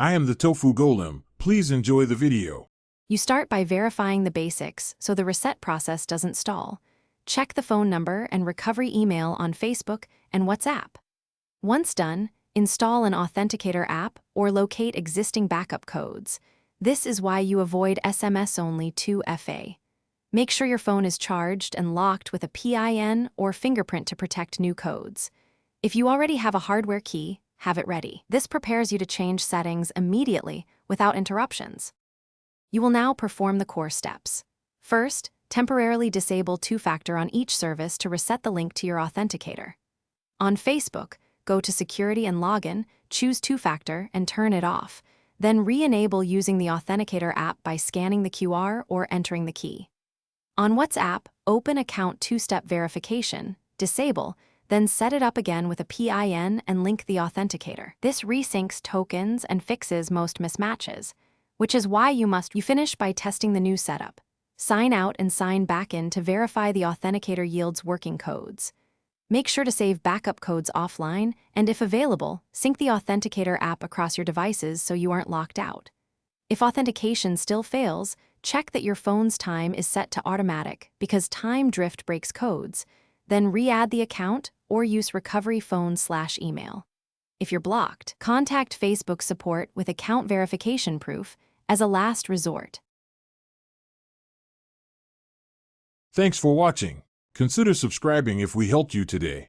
I am the Tofu Golem. Please enjoy the video. You start by verifying the basics so the reset process doesn't stall. Check the phone number and recovery email on Facebook and WhatsApp. Once done, install an Authenticator app or locate existing backup codes. This is why you avoid SMS-only 2FA. Make sure your phone is charged and locked with a PIN or fingerprint to protect new codes. If you already have a hardware key, have it ready. This prepares you to change settings immediately without interruptions. You will now perform the core steps. First, temporarily disable two-factor on each service to reset the link to your Authenticator. On Facebook, go to Security and Login, choose two-factor, and turn it off. Then re-enable using the Authenticator app by scanning the QR or entering the key. On WhatsApp, open Account two-step verification, disable, then set it up again with a PIN and link the Authenticator. This resyncs tokens and fixes most mismatches, which is why you finish by testing the new setup. Sign out and sign back in to verify the Authenticator yields working codes. Make sure to save backup codes offline, and if available, sync the Authenticator app across your devices so you aren't locked out. If authentication still fails, check that your phone's time is set to automatic because time drift breaks codes. Then re-add the account or use recovery phone/email. If you're blocked, contact Facebook support with account verification proof as a last resort. Thanks for watching. Consider subscribing if we helped you today.